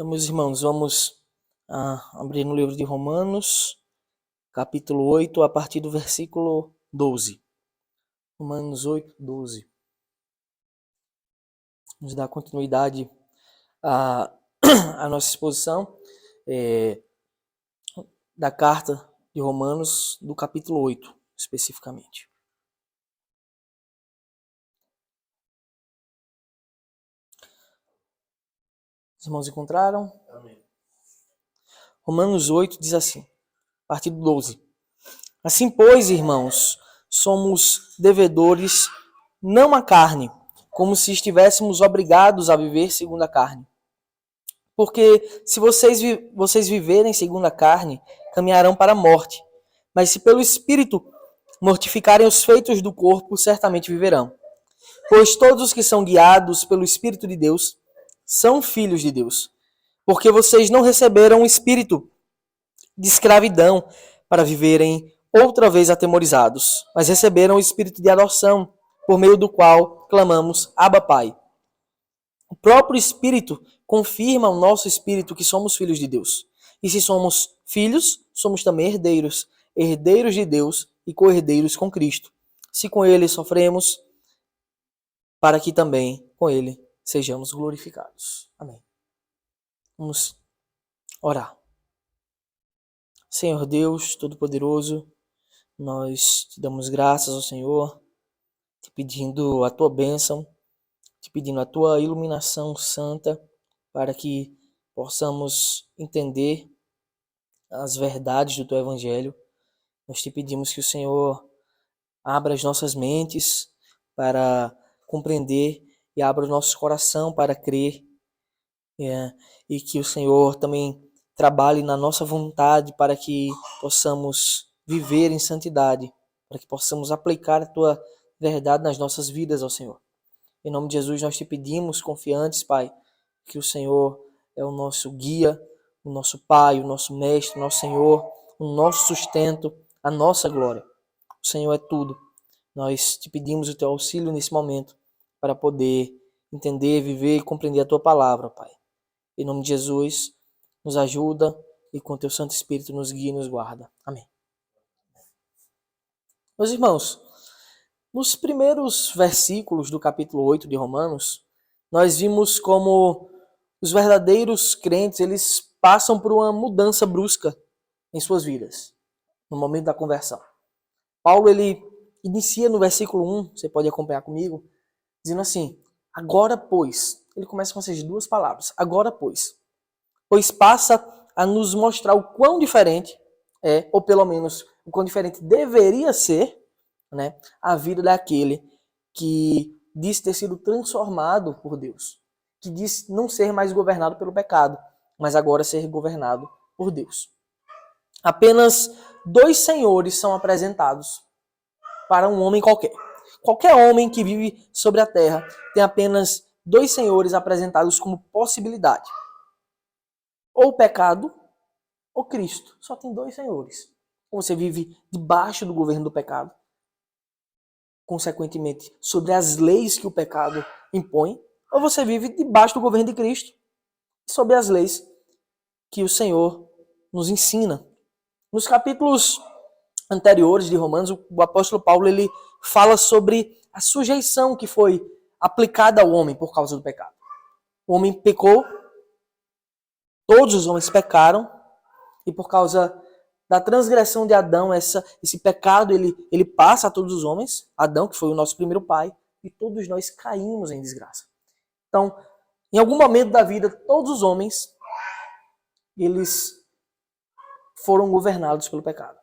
Então, meus irmãos, vamos abrir no livro de Romanos, capítulo 8, a partir do versículo 12. Romanos 8, 12. Vamos dar continuidade à nossa exposição da carta de Romanos, do capítulo 8, especificamente. Os irmãos encontraram? Amém. Romanos 8 diz assim, a partir do 12. Assim, pois, irmãos, somos devedores não à carne, como se estivéssemos obrigados a viver segundo a carne. Porque se vocês viverem segundo a carne, caminharão para a morte. Mas se pelo Espírito mortificarem os feitos do corpo, certamente viverão. Pois todos os que são guiados pelo Espírito de Deus são filhos de Deus. Porque vocês não receberam o espírito de escravidão para viverem outra vez atemorizados, mas receberam o espírito de adoção, por meio do qual clamamos, Abba, Pai. O próprio Espírito confirma ao nosso espírito que somos filhos de Deus. E se somos filhos, somos também herdeiros, herdeiros de Deus e co-herdeiros com Cristo. Se com Ele sofremos, para que também com Ele sejamos glorificados. Amém. Vamos orar. Senhor Deus Todo-Poderoso, nós te damos graças ao Senhor, te pedindo a tua bênção, te pedindo a tua iluminação santa, para que possamos entender as verdades do teu Evangelho. Nós te pedimos que o Senhor abra as nossas mentes para compreender e abra o nosso coração para crer, e que o Senhor também trabalhe na nossa vontade para que possamos viver em santidade, para que possamos aplicar a tua verdade nas nossas vidas, ó Senhor. Em nome de Jesus nós te pedimos, confiantes, Pai, que o Senhor é o nosso guia, o nosso Pai, o nosso Mestre, o nosso Senhor, o nosso sustento, a nossa glória. O Senhor é tudo. Nós te pedimos o teu auxílio nesse momento para poder entender, viver e compreender a tua palavra, Pai. Em nome de Jesus, nos ajuda e com teu Santo Espírito nos guia e nos guarda. Amém. Meus irmãos, nos primeiros versículos do capítulo 8 de Romanos, nós vimos como os verdadeiros crentes, eles passam por uma mudança brusca em suas vidas, no momento da conversão. Paulo, ele inicia no versículo 1, você pode acompanhar comigo, dizendo assim, agora pois, ele começa com essas duas palavras, agora pois passa a nos mostrar o quão diferente é, ou pelo menos o quão diferente deveria ser, né, a vida daquele que diz ter sido transformado por Deus, que diz não ser mais governado pelo pecado, mas agora ser governado por Deus. Apenas dois senhores são apresentados para um homem qualquer. Qualquer homem que vive sobre a terra tem apenas dois senhores apresentados como possibilidade. Ou o pecado, ou Cristo. Só tem dois senhores. Ou você vive debaixo do governo do pecado, consequentemente, sobre as leis que o pecado impõe, ou você vive debaixo do governo de Cristo, sobre as leis que o Senhor nos ensina. Nos capítulos anteriores de Romanos, o apóstolo Paulo ele fala sobre a sujeição que foi aplicada ao homem por causa do pecado. O homem pecou, todos os homens pecaram, e por causa da transgressão de Adão, esse pecado ele passa a todos os homens. Adão, que foi o nosso primeiro pai, e todos nós caímos em desgraça. Então, em algum momento da vida, todos os homens, eles foram governados pelo pecado.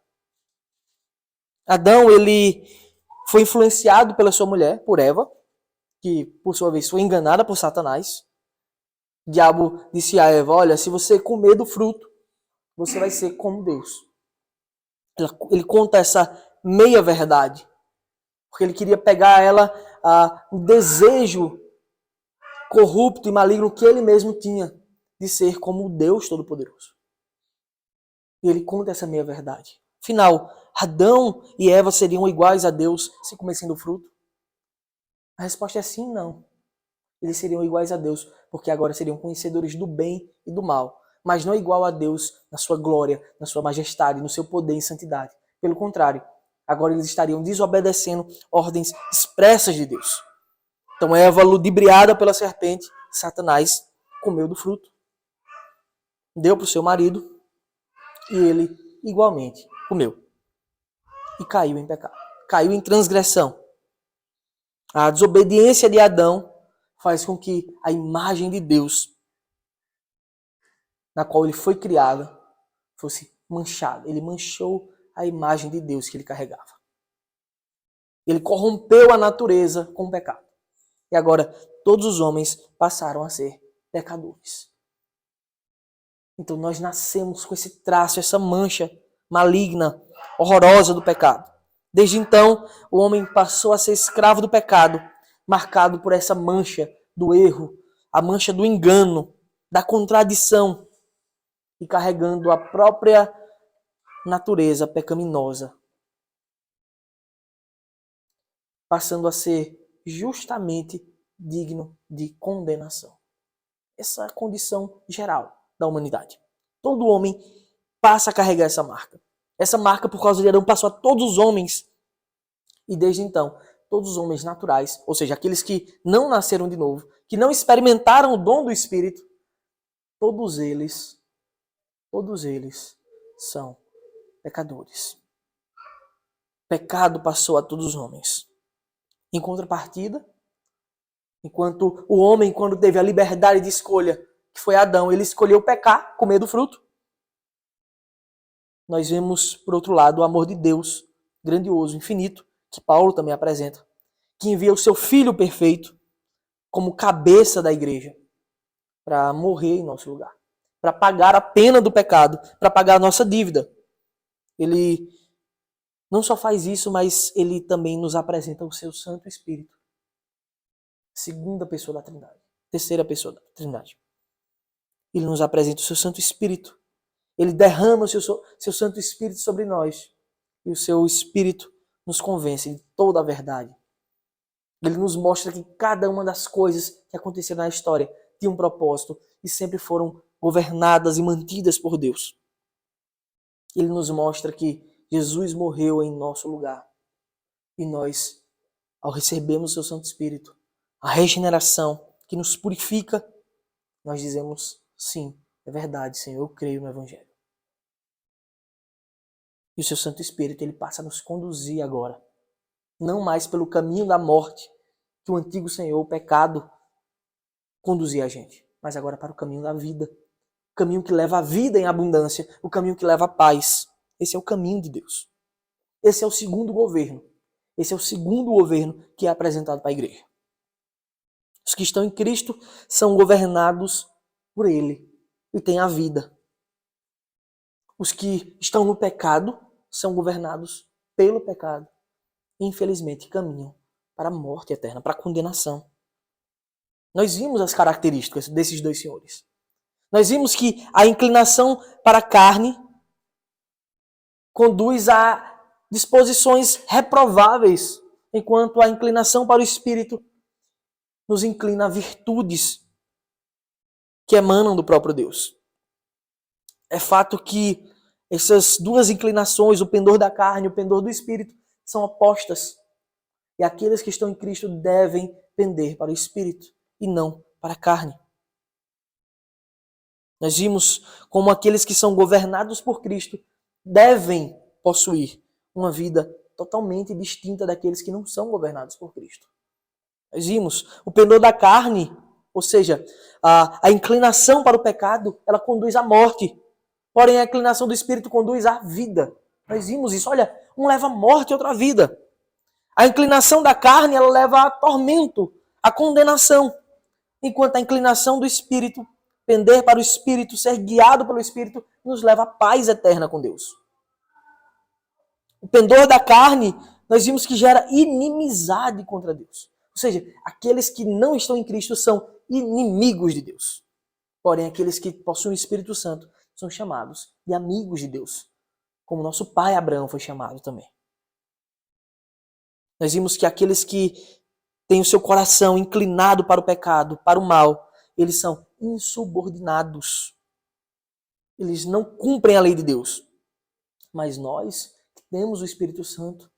Adão, ele foi influenciado pela sua mulher, por Eva, que por sua vez foi enganada por Satanás. O diabo disse a Eva, olha, se você comer do fruto, você vai ser como Deus. Ele conta essa meia verdade, porque ele queria pegar ela um desejo corrupto e maligno que ele mesmo tinha de ser como o Deus Todo-Poderoso. E ele conta essa meia verdade. Afinal, Adão e Eva seriam iguais a Deus se comessem do fruto? A resposta é sim, não. Eles seriam iguais a Deus, porque agora seriam conhecedores do bem e do mal, mas não igual a Deus na sua glória, na sua majestade, no seu poder e santidade. Pelo contrário, agora eles estariam desobedecendo ordens expressas de Deus. Então Eva, ludibriada pela serpente, Satanás comeu do fruto, deu para o seu marido e ele igualmente comeu. E caiu em pecado, caiu em transgressão. A desobediência de Adão faz com que a imagem de Deus, na qual ele foi criado, fosse manchada. Ele manchou a imagem de Deus que ele carregava. Ele corrompeu a natureza com o pecado. E agora todos os homens passaram a ser pecadores. Então nós nascemos com esse traço, essa mancha maligna, horrorosa do pecado. Desde então, o homem passou a ser escravo do pecado, marcado por essa mancha do erro, a mancha do engano, da contradição, e carregando a própria natureza pecaminosa, passando a ser justamente digno de condenação. Essa é a condição geral da humanidade. Todo homem passa a carregar essa marca. Essa marca, por causa de Adão, passou a todos os homens. E desde então, todos os homens naturais, ou seja, aqueles que não nasceram de novo, que não experimentaram o dom do Espírito, todos eles são pecadores. Pecado passou a todos os homens. Em contrapartida, enquanto o homem, quando teve a liberdade de escolha, que foi Adão, ele escolheu pecar, comer do fruto. Nós vemos, por outro lado, o amor de Deus, grandioso, infinito, que Paulo também apresenta, que envia o seu Filho perfeito como cabeça da igreja para morrer em nosso lugar, para pagar a pena do pecado, para pagar a nossa dívida. Ele não só faz isso, mas ele também nos apresenta o seu Santo Espírito. Segunda pessoa da Trindade. Terceira pessoa da Trindade. Ele nos apresenta o seu Santo Espírito. Ele derrama o seu Santo Espírito sobre nós. E o seu Espírito nos convence de toda a verdade. Ele nos mostra que cada uma das coisas que aconteceram na história tinha um propósito e sempre foram governadas e mantidas por Deus. Ele nos mostra que Jesus morreu em nosso lugar. E nós, ao recebermos o seu Santo Espírito, a regeneração que nos purifica, nós dizemos, sim, é verdade, Senhor, eu creio no Evangelho. E o seu Santo Espírito, ele passa a nos conduzir agora, não mais pelo caminho da morte, que o antigo Senhor, o pecado, conduzia a gente, mas agora para o caminho da vida, o caminho que leva a vida em abundância, o caminho que leva a paz. Esse é o caminho de Deus. Esse é o segundo governo. Esse é o segundo governo que é apresentado para a igreja. Os que estão em Cristo são governados por Ele e têm a vida. Os que estão no pecado são governados pelo pecado e, infelizmente, caminham para a morte eterna, para a condenação. Nós vimos as características desses dois senhores. Nós vimos que a inclinação para a carne conduz a disposições reprováveis, enquanto a inclinação para o Espírito nos inclina a virtudes que emanam do próprio Deus. É fato que essas duas inclinações, o pendor da carne e o pendor do Espírito, são opostas. E aqueles que estão em Cristo devem pender para o Espírito e não para a carne. Nós vimos como aqueles que são governados por Cristo devem possuir uma vida totalmente distinta daqueles que não são governados por Cristo. Nós vimos o pendor da carne, ou seja, a inclinação para o pecado, ela conduz à morte. Porém, a inclinação do Espírito conduz à vida. Nós vimos isso. Olha, um leva à morte e outro à vida. A inclinação da carne, ela leva a tormento, a condenação. Enquanto a inclinação do Espírito, pender para o Espírito, ser guiado pelo Espírito, nos leva à paz eterna com Deus. O pendor da carne, nós vimos que gera inimizade contra Deus. Ou seja, aqueles que não estão em Cristo são inimigos de Deus. Porém, aqueles que possuem o Espírito Santo são chamados de amigos de Deus, como nosso pai Abraão foi chamado também. Nós vimos que aqueles que têm o seu coração inclinado para o pecado, para o mal, eles são insubordinados. Eles não cumprem a lei de Deus. Mas nós, que temos o Espírito Santo,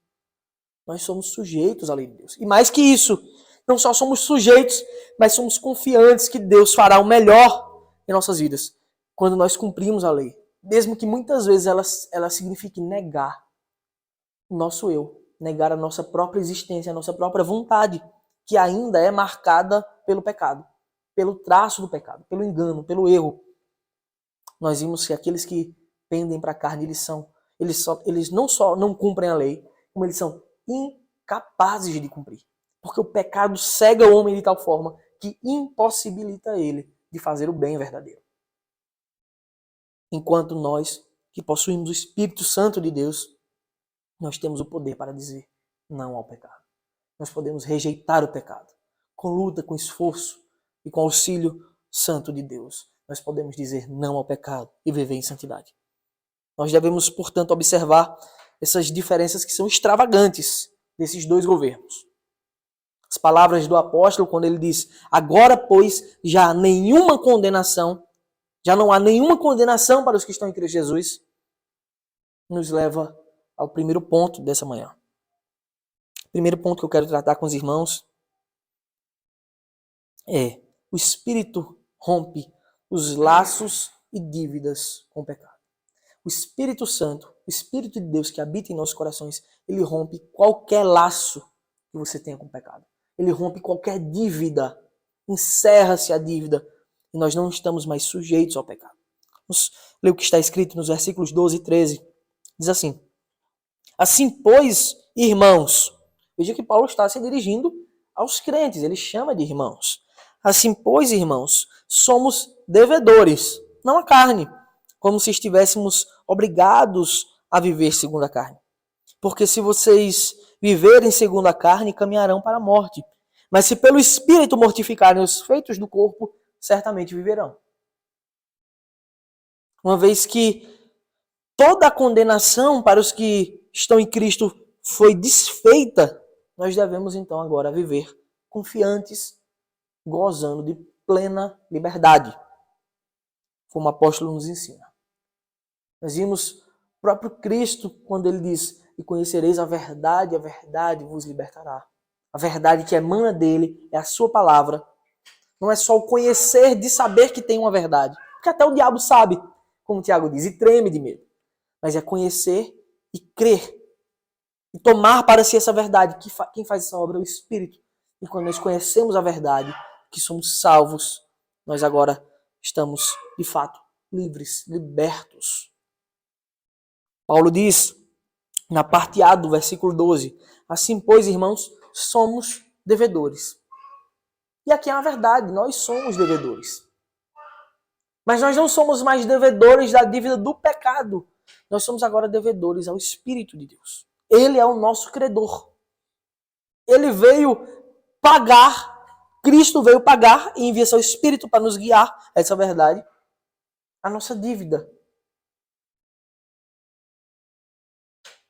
nós somos sujeitos à lei de Deus. E mais que isso, não só somos sujeitos, mas somos confiantes que Deus fará o melhor em nossas vidas quando nós cumprimos a lei. Mesmo que muitas vezes ela signifique negar o nosso eu, negar a nossa própria existência, a nossa própria vontade, que ainda é marcada pelo pecado, pelo traço do pecado, pelo engano, pelo erro. Nós vimos que aqueles que pendem para a carne, eles não só não cumprem a lei, como eles são incapazes de cumprir. Porque o pecado cega o homem de tal forma que impossibilita ele de fazer o bem verdadeiro. Enquanto nós, que possuímos o Espírito Santo de Deus, nós temos o poder para dizer não ao pecado. Nós podemos rejeitar o pecado. Com luta, com esforço e com auxílio santo de Deus, nós podemos dizer não ao pecado e viver em santidade. Nós devemos, portanto, observar essas diferenças que são extravagantes desses dois governos. As palavras do apóstolo, quando ele diz: agora, pois, já não há nenhuma condenação para os que estão em Cristo Jesus, nos leva ao primeiro ponto dessa manhã. O primeiro ponto que eu quero tratar com os irmãos é: o Espírito rompe os laços e dívidas com o pecado. O Espírito Santo, o Espírito de Deus que habita em nossos corações, ele rompe qualquer laço que você tenha com o pecado. Ele rompe qualquer dívida. Encerra-se a dívida e nós não estamos mais sujeitos ao pecado. Vamos ler o que está escrito nos versículos 12 e 13. Diz assim: assim, pois, irmãos, veja que Paulo está se dirigindo aos crentes, ele chama de irmãos. Assim, pois, irmãos, somos devedores, não a carne, como se estivéssemos obrigados a viver segundo a carne. Porque se vocês viverem segundo a carne, caminharão para a morte. Mas se pelo Espírito mortificarem os feitos do corpo, certamente viverão. Uma vez que toda a condenação para os que estão em Cristo foi desfeita, nós devemos então agora viver confiantes, gozando de plena liberdade, como o apóstolo nos ensina. Nós vimos o próprio Cristo quando ele diz: e conhecereis a verdade vos libertará. A verdade que emana dele é a sua palavra. Não é só o conhecer de saber que tem uma verdade, porque até o diabo sabe, como o Tiago diz, e treme de medo. Mas é conhecer e crer. E tomar para si essa verdade. Quem faz essa obra é o Espírito. E quando nós conhecemos a verdade, que somos salvos, nós agora estamos, de fato, livres, libertos. Paulo diz, na parte A do versículo 12, assim, pois, irmãos, somos devedores. E aqui é a verdade, nós somos devedores. Mas nós não somos mais devedores da dívida do pecado. Nós somos agora devedores ao Espírito de Deus. Ele é o nosso credor. Ele veio pagar, Cristo veio pagar e envia seu Espírito para nos guiar, essa é a verdade, a nossa dívida.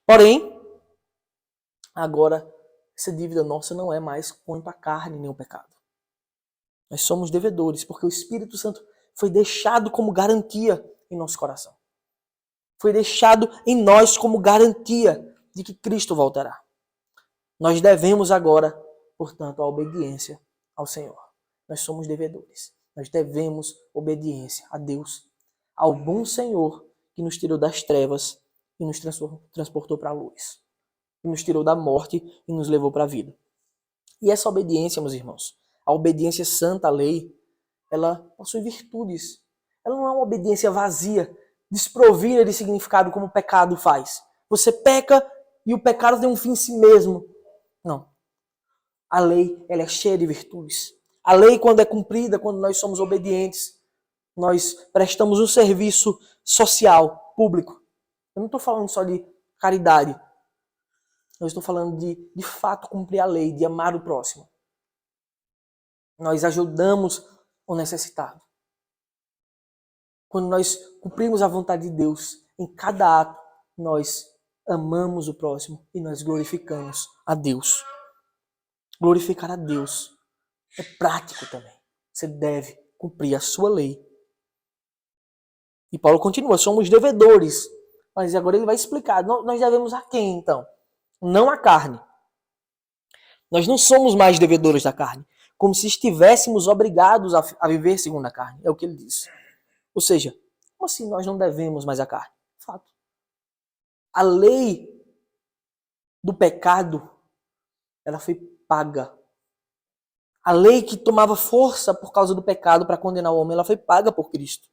Porém, agora, essa dívida nossa não é mais quanto à carne nem ao pecado. Nós somos devedores, porque o Espírito Santo foi deixado como garantia em nosso coração. Foi deixado em nós como garantia de que Cristo voltará. Nós devemos agora, portanto, a obediência ao Senhor. Nós somos devedores. Nós devemos obediência a Deus, ao bom Senhor que nos tirou das trevas e nos transportou para a luz. Que nos tirou da morte e nos levou para a vida. E essa obediência, meus irmãos, a obediência santa à lei, ela possui virtudes. Ela não é uma obediência vazia, desprovida de significado como o pecado faz. Você peca e o pecado tem um fim em si mesmo. Não. A lei, ela é cheia de virtudes. A lei, quando é cumprida, quando nós somos obedientes, nós prestamos um serviço social, público. Eu não estou falando só de caridade. Eu estou falando de fato, cumprir a lei, de amar o próximo. Nós ajudamos o necessitado. Quando nós cumprimos a vontade de Deus, em cada ato, nós amamos o próximo e nós glorificamos a Deus. glorificar a Deus é prático também. Você deve cumprir a sua lei. E Paulo continua, somos devedores. Mas agora ele vai explicar, nós devemos a quem então? Não a carne. Nós não somos mais devedores da carne, como se estivéssemos obrigados a viver segundo a carne. É o que ele diz. Ou seja, como assim nós não devemos mais a carne? Fato. A lei do pecado, ela foi paga. A lei que tomava força por causa do pecado para condenar o homem, ela foi paga por Cristo.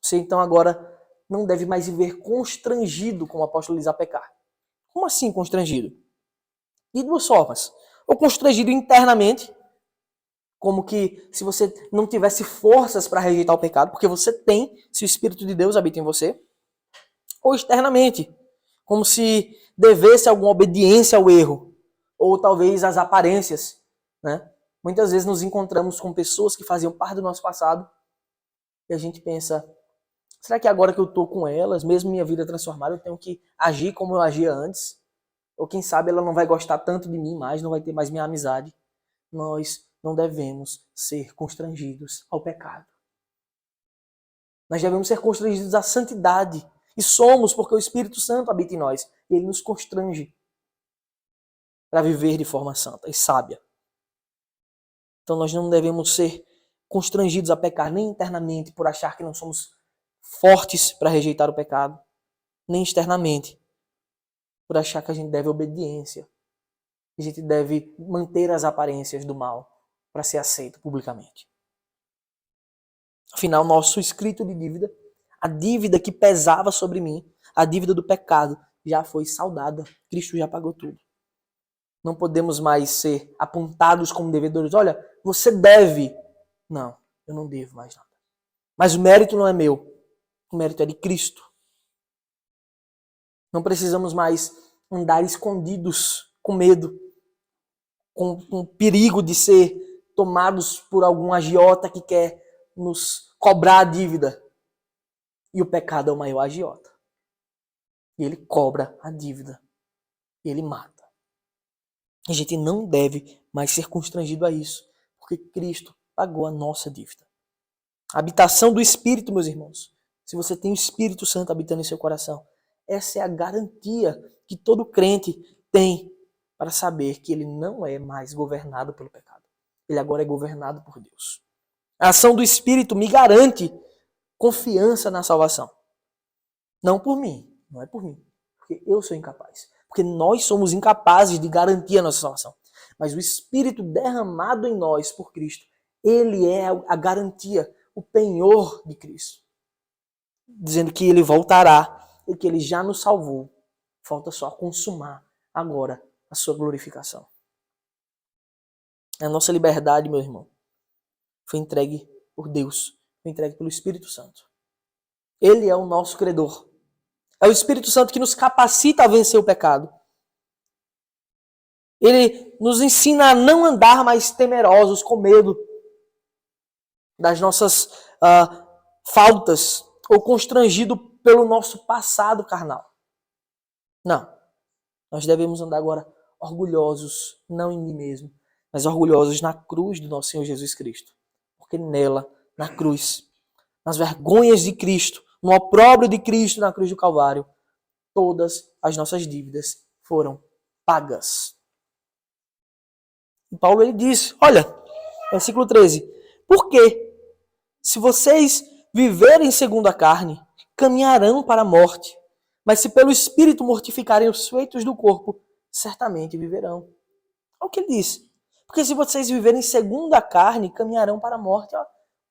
Você então agora não deve mais viver constrangido, como o apóstolo diz, a pecar. Como assim constrangido? De duas formas. Ou constrangido internamente, como que se você não tivesse forças para rejeitar o pecado, porque você tem, se o Espírito de Deus habita em você. Ou externamente, como se devesse alguma obediência ao erro, ou talvez às aparências, né? Muitas vezes nos encontramos com pessoas que faziam parte do nosso passado e a gente pensa, será que agora que eu estou com elas, mesmo minha vida transformada, eu tenho que agir como eu agia antes? Ou quem sabe ela não vai gostar tanto de mim mais, não vai ter mais minha amizade. Nós não devemos ser constrangidos ao pecado. Nós devemos ser constrangidos à santidade. E somos, porque o Espírito Santo habita em nós. E ele nos constrange para viver de forma santa e sábia. Então nós não devemos ser constrangidos a pecar nem internamente por achar que não somos fortes para rejeitar o pecado, nem externamente por achar que a gente deve obediência. A gente deve manter as aparências do mal para ser aceito publicamente. Afinal, nosso escrito de dívida, a dívida que pesava sobre mim, a dívida do pecado, já foi saldada. Cristo já pagou tudo. Não podemos mais ser apontados como devedores. Olha, você deve. Não, eu não devo mais nada. Mas o mérito não é meu. O mérito é de Cristo. Não precisamos mais andar escondidos, com medo, com perigo de ser tomados por algum agiota que quer nos cobrar a dívida. E o pecado é o maior agiota. E ele cobra a dívida. E ele mata. A gente não deve mais ser constrangido a isso, porque Cristo pagou a nossa dívida. A habitação do Espírito, meus irmãos. Se você tem o Espírito Santo habitando em seu coração, essa é a garantia que todo crente tem para saber que ele não é mais governado pelo pecado. Ele agora é governado por Deus. A ação do Espírito me garante confiança na salvação. Não por mim, não é por mim, porque eu sou incapaz. Porque nós somos incapazes de garantir a nossa salvação. Mas o Espírito derramado em nós por Cristo, ele é a garantia, o penhor de Cristo. Dizendo que ele voltará e que ele já nos salvou. Falta só consumar agora a sua glorificação. A nossa liberdade, meu irmão, foi entregue por Deus, foi entregue pelo Espírito Santo. Ele é o nosso credor. É o Espírito Santo que nos capacita a vencer o pecado. Ele nos ensina a não andar mais temerosos, com medo das nossas faltas ou constrangido pelo nosso passado carnal. Não. Nós devemos andar agora orgulhosos, não em mim mesmo, mas orgulhosos na cruz do nosso Senhor Jesus Cristo. Porque nela, na cruz, nas vergonhas de Cristo, no opróbrio de Cristo na cruz do Calvário, todas as nossas dívidas foram pagas. E Paulo ele diz, olha, versículo 13, porque se vocês viverem segundo a carne, caminharão para a morte, mas se pelo Espírito mortificarem os feitos do corpo, certamente viverão. Olha o que ele diz. Porque se vocês viverem segundo a carne, caminharão para a morte. Ó, o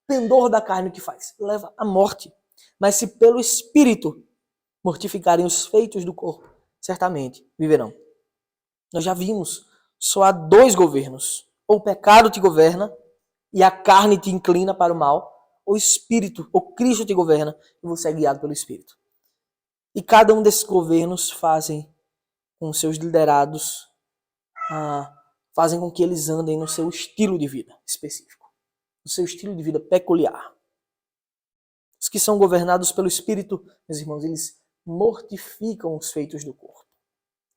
pendor da carne o que faz? Leva à morte. Mas se pelo Espírito mortificarem os feitos do corpo, certamente viverão. Nós já vimos, só há dois governos. Ou o pecado te governa e a carne te inclina para o mal, ou o Espírito, ou Cristo te governa e você é guiado pelo Espírito. E cada um desses governos fazem com seus liderados, fazem com que eles andem no seu estilo de vida específico, no seu estilo de vida peculiar. Os que são governados pelo Espírito, meus irmãos, eles mortificam os feitos do corpo.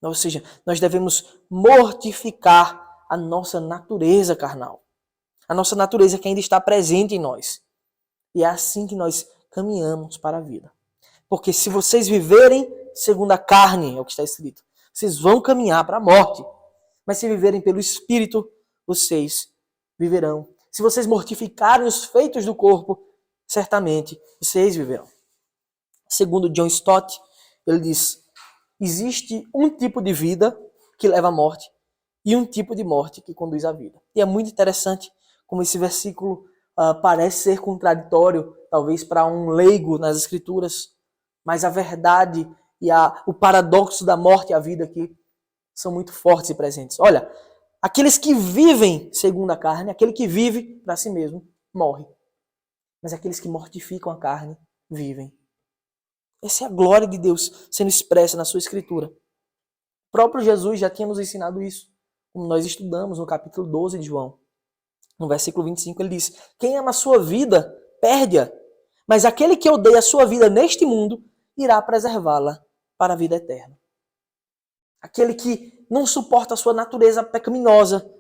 Ou seja, nós devemos mortificar a nossa natureza carnal. A nossa natureza que ainda está presente em nós. E é assim que nós caminhamos para a vida. Porque se vocês viverem segundo a carne, é o que está escrito, vocês vão caminhar para a morte. Mas se viverem pelo Espírito, vocês viverão. Se vocês mortificarem os feitos do corpo, certamente vocês viverão. Segundo John Stott, ele diz: existe um tipo de vida que leva à morte e um tipo de morte que conduz à vida. E é muito interessante como esse versículo parece ser contraditório, talvez para um leigo nas Escrituras, mas a verdade e o paradoxo da morte e a vida aqui são muito fortes e presentes. Olha, aqueles que vivem segundo a carne, aquele que vive para si mesmo, morre. Mas aqueles que mortificam a carne, vivem. Essa é a glória de Deus sendo expressa na sua Escritura. O próprio Jesus já tinha nos ensinado isso, como nós estudamos no capítulo 12 de João. No versículo 25 ele diz: quem ama a sua vida, perde-a. Mas aquele que odeia a sua vida neste mundo, irá preservá-la para a vida eterna. Aquele que não suporta a sua natureza pecaminosa,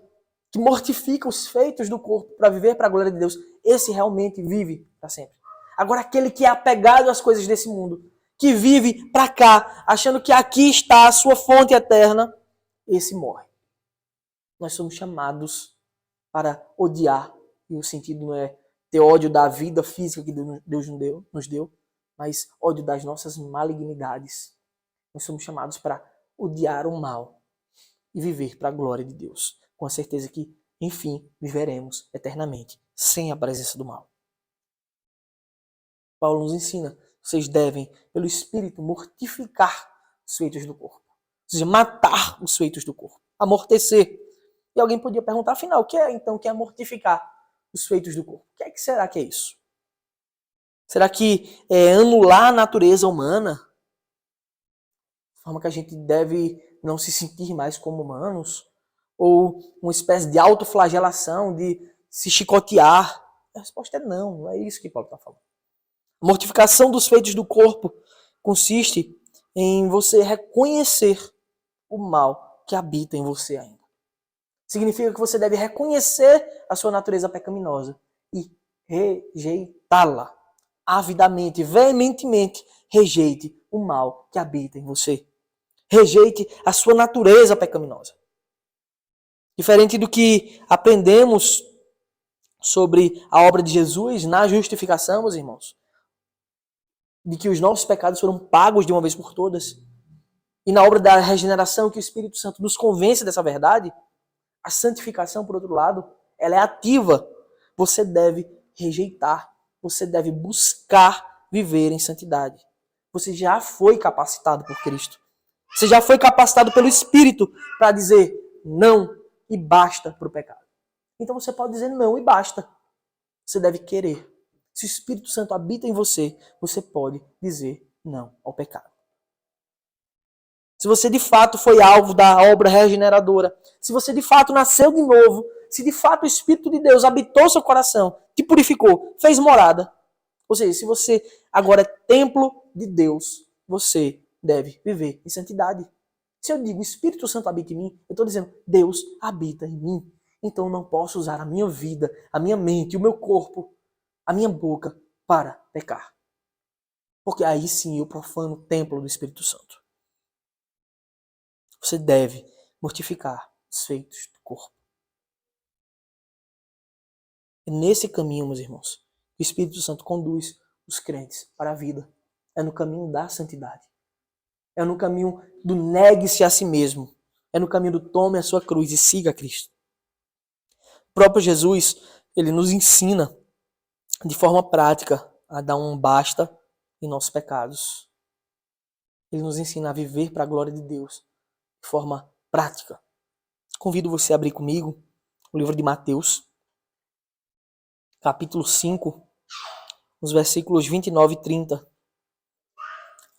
que mortifica os feitos do corpo para viver para a glória de Deus, esse realmente vive para sempre. Agora, aquele que é apegado às coisas desse mundo, que vive para cá, achando que aqui está a sua fonte eterna, esse morre. Nós somos chamados para odiar, e o sentido não é ter ódio da vida física que Deus nos deu, mas ódio das nossas malignidades. Nós somos chamados para odiar o mal e viver para a glória de Deus, com a certeza que, enfim, viveremos eternamente, sem a presença do mal. Paulo nos ensina, vocês devem, pelo Espírito, mortificar os feitos do corpo. Ou seja, matar os feitos do corpo, amortecer. E alguém podia perguntar, afinal, o que é então que é mortificar os feitos do corpo? O que será que é isso? Será que é anular a natureza humana? De forma que a gente deve não se sentir mais como humanos? Ou uma espécie de autoflagelação, de se chicotear? A resposta é não é isso que Paulo está falando. A mortificação dos feitos do corpo consiste em você reconhecer o mal que habita em você ainda. Significa que você deve reconhecer a sua natureza pecaminosa e rejeitá-la. Avidamente, veementemente, rejeite o mal que habita em você. Rejeite a sua natureza pecaminosa. Diferente do que aprendemos sobre a obra de Jesus na justificação, meus irmãos, de que os nossos pecados foram pagos de uma vez por todas, e na obra da regeneração que o Espírito Santo nos convence dessa verdade, a santificação, por outro lado, ela é ativa. Você deve rejeitar, você deve buscar viver em santidade. Você já foi capacitado por Cristo. Você já foi capacitado pelo Espírito para dizer não e basta para o pecado. Então você pode dizer não e basta. Você deve querer. Se o Espírito Santo habita em você, você pode dizer não ao pecado. Se você de fato foi alvo da obra regeneradora, se você de fato nasceu de novo, se de fato o Espírito de Deus habitou seu coração, te purificou, fez morada, ou seja, se você agora é templo de Deus, você deve viver em santidade. Se eu digo o Espírito Santo habita em mim, eu estou dizendo Deus habita em mim. Então eu não posso usar a minha vida, a minha mente, o meu corpo, a minha boca para pecar. Porque aí sim eu profano o templo do Espírito Santo. Você deve mortificar os feitos do corpo. É nesse caminho, meus irmãos, que o Espírito Santo conduz os crentes para a vida. É no caminho da santidade. É no caminho do negue-se a si mesmo. É no caminho do tome a sua cruz e siga Cristo. O próprio Jesus, ele nos ensina de forma prática a dar um basta em nossos pecados. Ele nos ensina a viver para a glória de Deus de forma prática. Convido você a abrir comigo o livro de Mateus, capítulo 5, os versículos 29 e 30.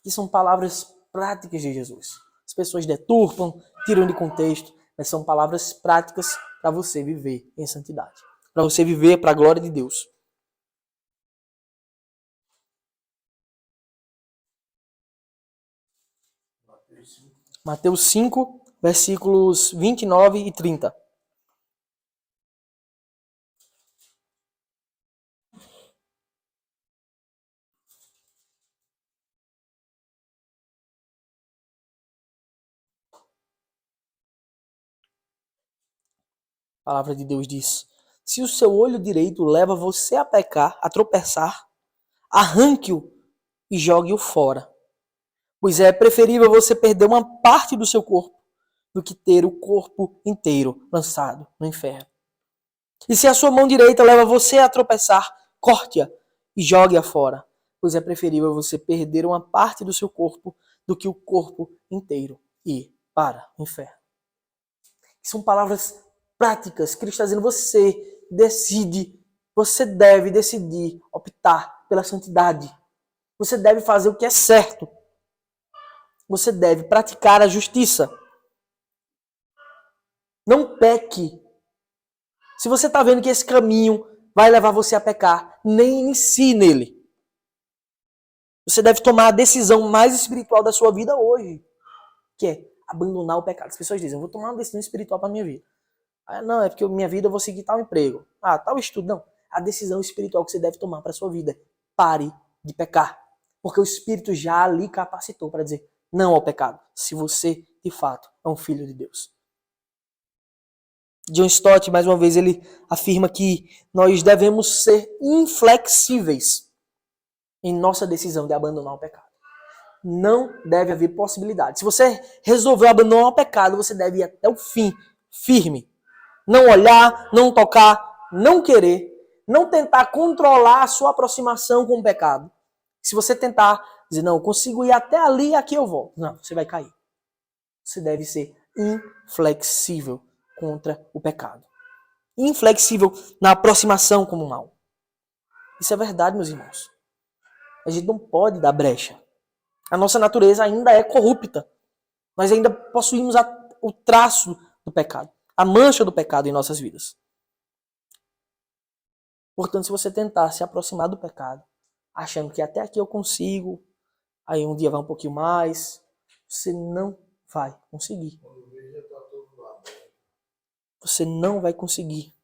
Que são palavras práticas de Jesus. As pessoas deturpam, tiram de contexto, mas são palavras práticas para você viver em santidade. Para você viver para a glória de Deus. Mateus 5, versículos 29 e 30. A palavra de Deus diz: se o seu olho direito leva você a pecar, a tropeçar, arranque-o e jogue-o fora. Pois é preferível você perder uma parte do seu corpo do que ter o corpo inteiro lançado no inferno. E se a sua mão direita leva você a tropeçar, corte-a e jogue-a fora. Pois é preferível você perder uma parte do seu corpo do que o corpo inteiro ir para o inferno. São palavras práticas. Cristo está dizendo: você deve decidir optar pela santidade. Você deve fazer o que é certo. Você deve praticar a justiça. Não peque. Se você está vendo que esse caminho vai levar você a pecar, nem inicie nele. Você deve tomar a decisão mais espiritual da sua vida hoje, que é abandonar o pecado. As pessoas dizem: eu vou tomar uma decisão espiritual para a minha vida. Ah, não, é porque minha vida eu vou seguir tal emprego. Ah, tal estudo. Não. A decisão espiritual que você deve tomar para a sua vida é: pare de pecar. Porque o Espírito já lhe capacitou para dizer não ao pecado, se você, de fato, é um filho de Deus. John Stott, mais uma vez, ele afirma que nós devemos ser inflexíveis em nossa decisão de abandonar o pecado. Não deve haver possibilidade. Se você resolveu abandonar o pecado, você deve ir até o fim, firme. Não olhar, não tocar, não querer, não tentar controlar a sua aproximação com o pecado. Se você tentar dizer: não, eu consigo ir até ali e aqui eu volto. Não, você vai cair. Você deve ser inflexível contra o pecado. Inflexível na aproximação com o mal. Isso é verdade, meus irmãos. A gente não pode dar brecha. A nossa natureza ainda é corrupta. Nós ainda possuímos o traço do pecado, a mancha do pecado em nossas vidas. Portanto, se você tentar se aproximar do pecado, achando que até aqui eu consigo, aí um dia vai um pouquinho mais, você não vai conseguir. Você não vai conseguir.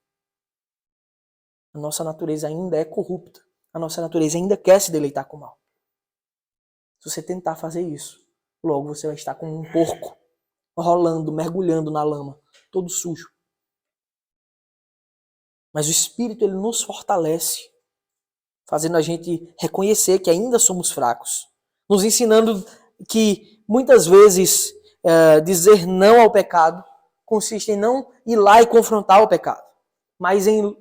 A nossa natureza ainda é corrupta. A nossa natureza ainda quer se deleitar com o mal. Se você tentar fazer isso, logo você vai estar como um porco, rolando, mergulhando na lama, todo sujo. Mas o Espírito, ele nos fortalece, fazendo a gente reconhecer que ainda somos fracos, nos ensinando que muitas vezes dizer não ao pecado consiste em não ir lá e confrontar o pecado, mas em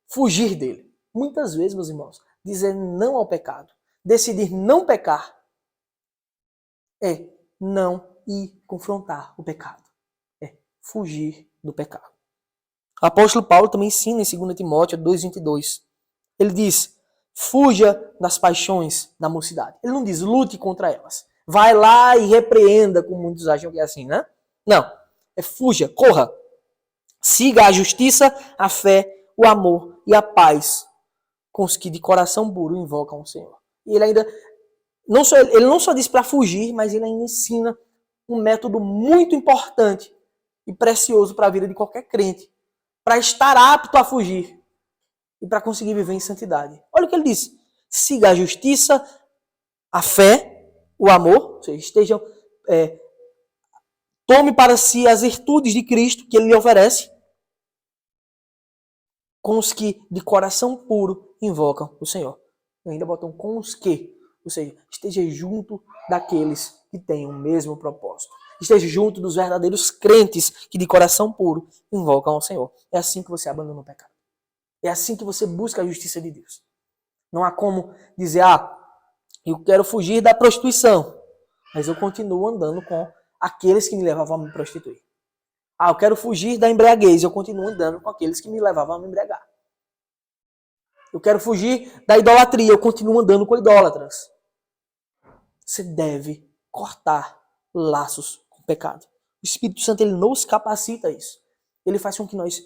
fugir dele. Muitas vezes, meus irmãos, dizer não ao pecado, decidir não pecar, é não ir confrontar o pecado, é fugir do pecado. O apóstolo Paulo também ensina em 2 Timóteo 2,22. Ele diz: fuja das paixões da mocidade. Ele não diz lute contra elas. Vai lá e repreenda, como muitos acham que é assim, né? Não. É fuja, corra. Siga a justiça, a fé, o amor e a paz com os que de coração puro invocam o Senhor. E ele ainda ele não só diz para fugir, mas ele ainda ensina um método muito importante e precioso para a vida de qualquer crente, para estar apto a fugir e para conseguir viver em santidade. Olha o que ele diz: siga a justiça, a fé, o amor, ou seja, tome para si as virtudes de Cristo que ele lhe oferece, com os que de coração puro invocam o Senhor. E ainda botam com os que, ou seja, esteja junto daqueles que têm o mesmo propósito. Esteja junto dos verdadeiros crentes que de coração puro invocam ao Senhor. É assim que você abandona o pecado. É assim que você busca a justiça de Deus. Não há como dizer: eu quero fugir da prostituição, mas eu continuo andando com aqueles que me levavam a me prostituir. Eu quero fugir da embriaguez, eu continuo andando com aqueles que me levavam a me embriagar. Eu quero fugir da idolatria, eu continuo andando com idólatras. Você deve cortar laços com o pecado. O Espírito Santo, ele nos capacita a isso. Ele faz com que nós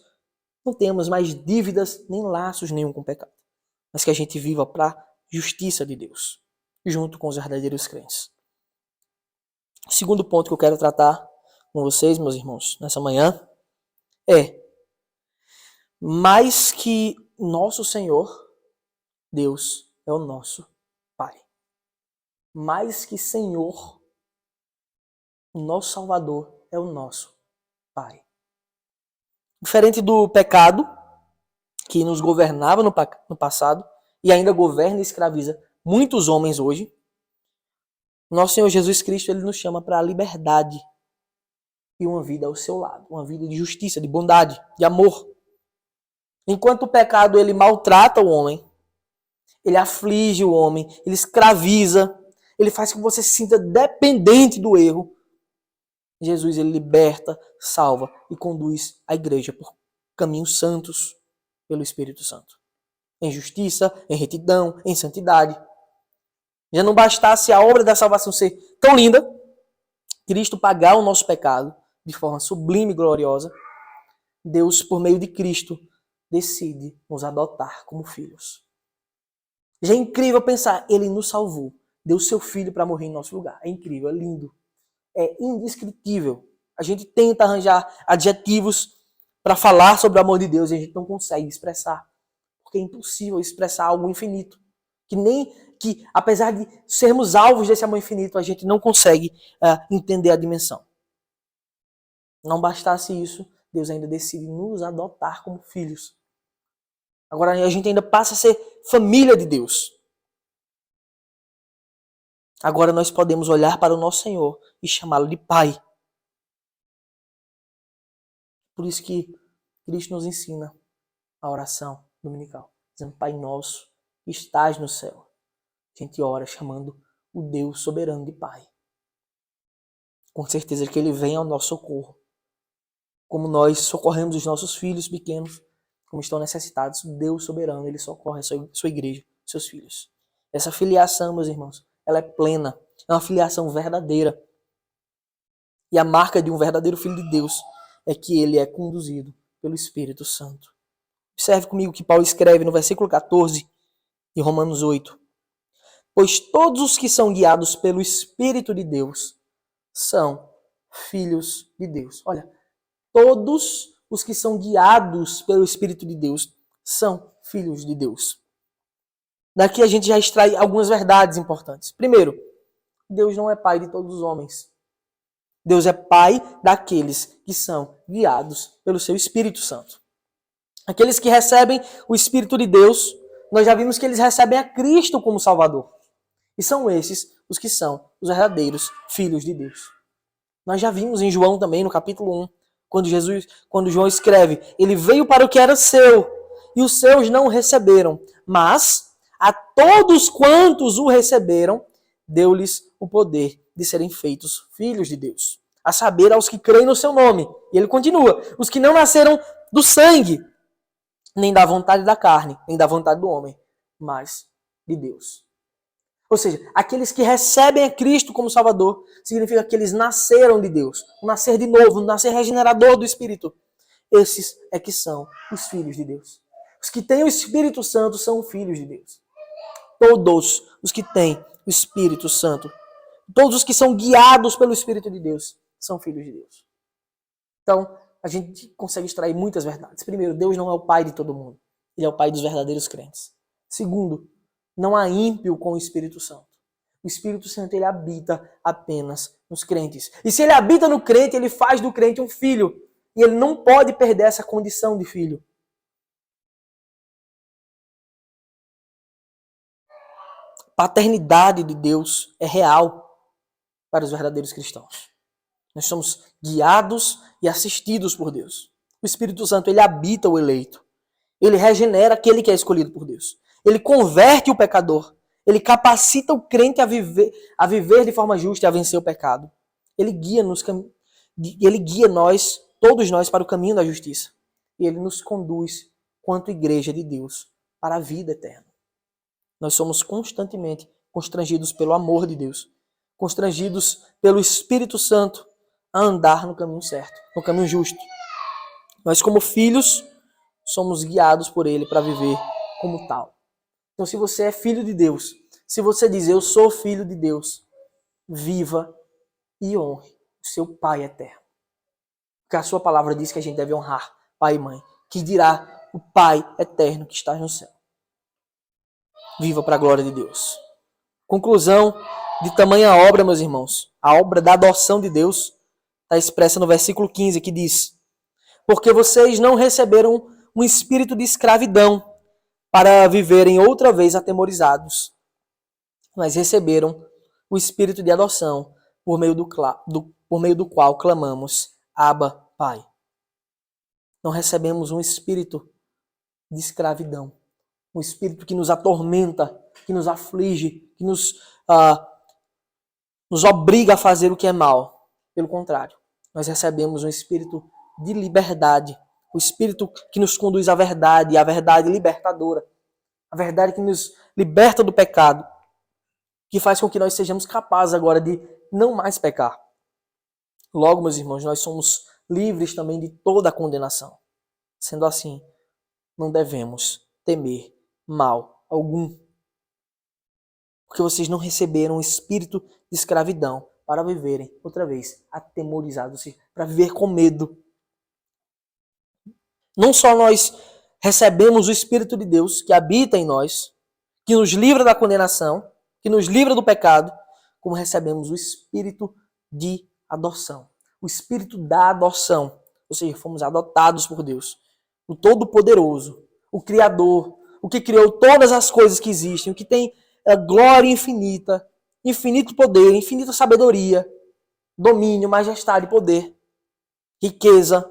não tenhamos mais dívidas, nem laços nenhum com o pecado, mas que a gente viva para a justiça de Deus, junto com os verdadeiros crentes. O segundo ponto que eu quero tratar com vocês, meus irmãos, nessa manhã, é mais que nosso Senhor, Deus é o nosso Pai. Mais que Senhor, o nosso Salvador é o nosso Pai. Diferente do pecado, que nos governava no passado, e ainda governa e escraviza muitos homens hoje, nosso Senhor Jesus Cristo, ele nos chama para a liberdade e uma vida ao seu lado, uma vida de justiça, de bondade, de amor. Enquanto o pecado ele maltrata o homem, ele aflige o homem, ele escraviza, ele faz com que você se sinta dependente do erro. Jesus ele liberta, salva e conduz a igreja por caminhos santos pelo Espírito Santo. Em justiça, em retidão, em santidade. Já não bastasse a obra da salvação ser tão linda, Cristo pagar o nosso pecado de forma sublime e gloriosa, Deus, por meio de Cristo, decide nos adotar como filhos. Já é incrível pensar, ele nos salvou, deu seu filho para morrer em nosso lugar. É incrível, é lindo, é indescritível. A gente tenta arranjar adjetivos para falar sobre o amor de Deus e a gente não consegue expressar, porque é impossível expressar algo infinito, que apesar de sermos alvos desse amor infinito, a gente não consegue entender a dimensão. Não bastasse isso, Deus ainda decide nos adotar como filhos. Agora a gente ainda passa a ser família de Deus. Agora nós podemos olhar para o nosso Senhor e chamá-lo de Pai. Por isso que Cristo nos ensina a oração dominical, dizendo: Pai nosso, que estás no céu. A gente ora chamando o Deus soberano de Pai. Com certeza que Ele vem ao nosso socorro. Como nós socorremos os nossos filhos pequenos, como estão necessitados, o Deus soberano, Ele socorre a sua igreja, seus filhos. Essa filiação, meus irmãos, ela é plena. É uma filiação verdadeira. E a marca de um verdadeiro filho de Deus é que ele é conduzido pelo Espírito Santo. Observe comigo o que Paulo escreve no versículo 14 de Romanos 8. Pois todos os que são guiados pelo Espírito de Deus são filhos de Deus. Olha, todos os que são guiados pelo Espírito de Deus são filhos de Deus. Daqui a gente já extrai algumas verdades importantes. Primeiro, Deus não é pai de todos os homens. Deus é pai daqueles que são guiados pelo seu Espírito Santo. Aqueles que recebem o Espírito de Deus, nós já vimos que eles recebem a Cristo como Salvador. E são esses os que são os verdadeiros filhos de Deus. Nós já vimos em João também, no capítulo 1, quando João escreve: Ele veio para o que era seu, e os seus não o receberam. Mas a todos quantos o receberam, deu-lhes o poder de serem feitos filhos de Deus. A saber, aos que creem no seu nome. E ele continua: os que não nasceram do sangue, nem da vontade da carne, nem da vontade do homem, mas de Deus. Ou seja, aqueles que recebem a Cristo como Salvador, significa que eles nasceram de Deus. Um nascer de novo, um nascer regenerador do Espírito. Esses é que são os filhos de Deus. Os que têm o Espírito Santo são filhos de Deus. Todos os que têm o Espírito Santo, todos os que são guiados pelo Espírito de Deus, são filhos de Deus. Então, a gente consegue extrair muitas verdades. Primeiro, Deus não é o pai de todo mundo. Ele é o pai dos verdadeiros crentes. Segundo, não há ímpio com o Espírito Santo. O Espírito Santo, ele habita apenas nos crentes. E se ele habita no crente, ele faz do crente um filho. E ele não pode perder essa condição de filho. A paternidade de Deus é real para os verdadeiros cristãos. Nós somos guiados e assistidos por Deus. O Espírito Santo, ele habita o eleito. Ele regenera aquele que é escolhido por Deus. Ele converte o pecador. Ele capacita o crente a viver de forma justa e a vencer o pecado. Ele guia todos nós, para o caminho da justiça. E ele nos conduz, quanto igreja de Deus, para a vida eterna. Nós somos constantemente constrangidos pelo amor de Deus, constrangidos pelo Espírito Santo a andar no caminho certo, no caminho justo. Nós, como filhos, somos guiados por Ele para viver como tal. Então, se você é filho de Deus, se você diz: eu sou filho de Deus, viva e honre o seu Pai eterno. Porque a sua palavra diz que a gente deve honrar pai e mãe. Que dirá o Pai eterno que está no céu. Viva para a glória de Deus. Conclusão de tamanha obra, meus irmãos. A obra da adoção de Deus está expressa no versículo 15, que diz: porque vocês não receberam um espírito de escravidão para viverem outra vez atemorizados, mas receberam o espírito de adoção, por meio do qual clamamos: Abba, Pai. Não recebemos um espírito de escravidão, um espírito que nos atormenta, que nos aflige, que nos obriga a fazer o que é mal. Pelo contrário, nós recebemos um espírito de liberdade, o espírito que nos conduz à verdade, e a verdade libertadora, a verdade que nos liberta do pecado, que faz com que nós sejamos capazes agora de não mais pecar. Logo, meus irmãos, nós somos livres também de toda a condenação. Sendo assim, não devemos temer mal algum. Porque vocês não receberam um espírito de escravidão para viverem, outra vez, atemorizados, para viver com medo. Não só nós recebemos o Espírito de Deus que habita em nós, que nos livra da condenação, que nos livra do pecado, como recebemos o Espírito de adoção. O Espírito da adoção. Ou seja, fomos adotados por Deus. O Todo-Poderoso, o Criador, o que criou todas as coisas que existem, o que tem a glória infinita, infinito poder, infinita sabedoria, domínio, majestade, poder, riqueza.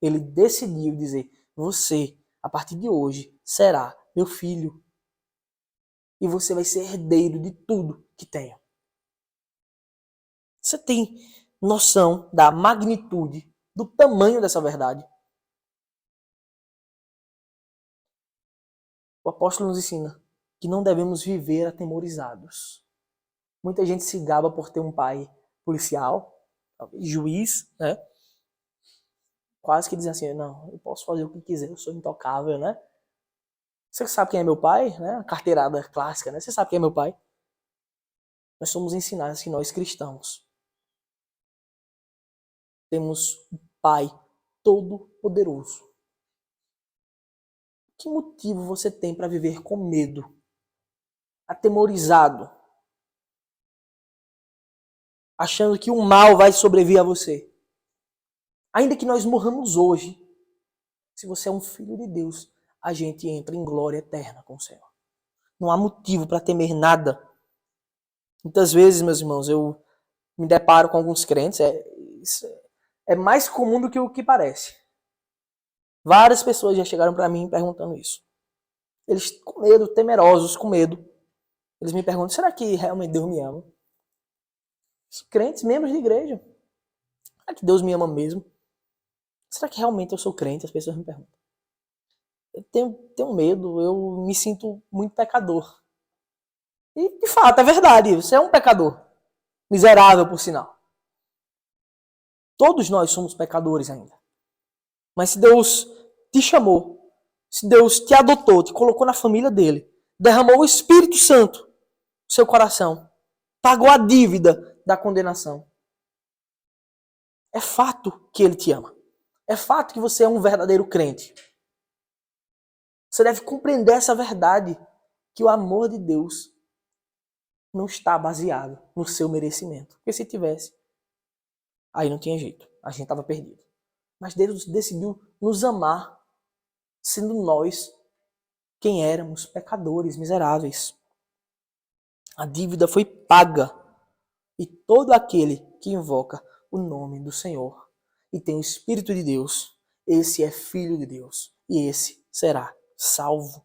Ele decidiu dizer: você, a partir de hoje, será meu filho. E você vai ser herdeiro de tudo que tenho. Você tem noção da magnitude, do tamanho dessa verdade? O apóstolo nos ensina que não devemos viver atemorizados. Muita gente se gaba por ter um pai policial, juiz, né? Quase que dizem assim: não, eu posso fazer o que quiser, eu sou intocável, né? Você sabe quem é meu pai, né? A carteirada clássica, né? Você sabe quem é meu pai? Nós somos ensinados que nós cristãos temos um Pai Todo-Poderoso. Que motivo você tem para viver com medo, atemorizado, achando que o mal vai sobreviver a você? Ainda que nós morramos hoje, se você é um filho de Deus, a gente entra em glória eterna com o Senhor. Não há motivo para temer nada. Muitas vezes, meus irmãos, eu me deparo com alguns crentes, é mais comum do que o que parece. Várias pessoas já chegaram para mim perguntando isso. Eles com medo, temerosos, com medo. Eles me perguntam: será que realmente Deus me ama? Os crentes, membros de igreja. Será que Deus me ama mesmo? Será que realmente eu sou crente? As pessoas me perguntam. Eu tenho medo, eu me sinto muito pecador. E, de fato, é verdade. Você é um pecador. Miserável, por sinal. Todos nós somos pecadores ainda. Mas se Deus te chamou, se Deus te adotou, te colocou na família dele, derramou o Espírito Santo no seu coração, pagou a dívida da condenação, é fato que ele te ama. É fato que você é um verdadeiro crente. Você deve compreender essa verdade, que o amor de Deus não está baseado no seu merecimento. Porque se tivesse, aí não tinha jeito. A gente estava perdido. Mas Deus decidiu nos amar, sendo nós quem éramos, pecadores, miseráveis. A dívida foi paga. E todo aquele que invoca o nome do Senhor e tem o Espírito de Deus, esse é filho de Deus. E esse será salvo.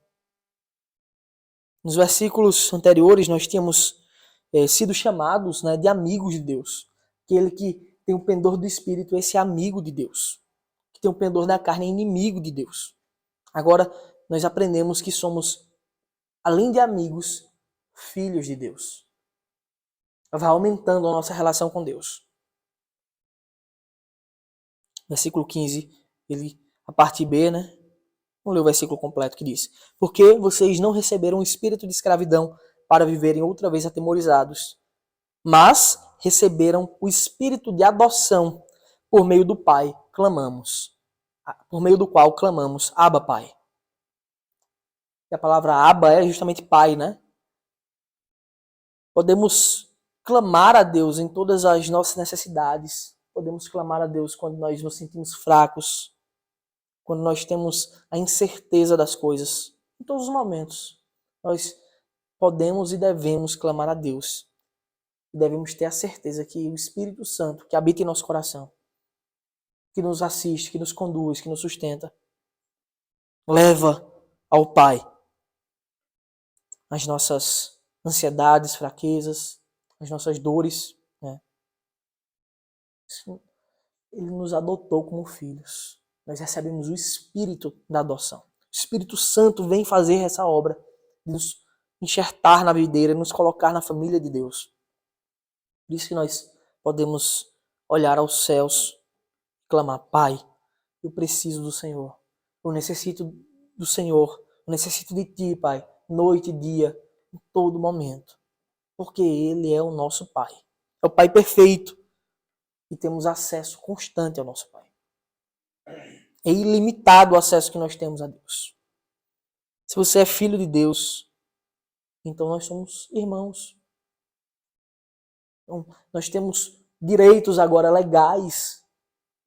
Nos versículos anteriores nós tínhamos sido chamados, né, de amigos de Deus. Aquele que tem o pendor do Espírito, esse é amigo de Deus. Que tem o pendor da carne, é inimigo de Deus. Agora nós aprendemos que somos, além de amigos, filhos de Deus. Vai aumentando a nossa relação com Deus. Versículo 15, a parte B, né? Vamos ler o versículo completo que diz: porque vocês não receberam um espírito de escravidão para viverem outra vez atemorizados, mas receberam o espírito de adoção, por meio do Pai, por meio do qual clamamos, Abba, Pai. E a palavra Abba é justamente Pai, né? Podemos clamar a Deus em todas as nossas necessidades. Podemos clamar a Deus quando nós nos sentimos fracos, quando nós temos a incerteza das coisas. Em todos os momentos, nós podemos e devemos clamar a Deus. E devemos ter a certeza que o Espírito Santo, que habita em nosso coração, que nos assiste, que nos conduz, que nos sustenta, leva ao Pai as nossas ansiedades, fraquezas, as nossas dores, né? Ele nos adotou como filhos. Nós recebemos o Espírito da adoção. O Espírito Santo vem fazer essa obra de nos enxertar na videira, nos colocar na família de Deus. Por isso que nós podemos olhar aos céus e clamar, Pai, eu preciso do Senhor. Eu necessito do Senhor. Eu necessito de Ti, Pai, noite e dia, em todo momento. Porque Ele é o nosso Pai. É o Pai perfeito. E temos acesso constante ao nosso Pai. É ilimitado o acesso que nós temos a Deus. Se você é filho de Deus, então nós somos irmãos. Então, nós temos direitos agora legais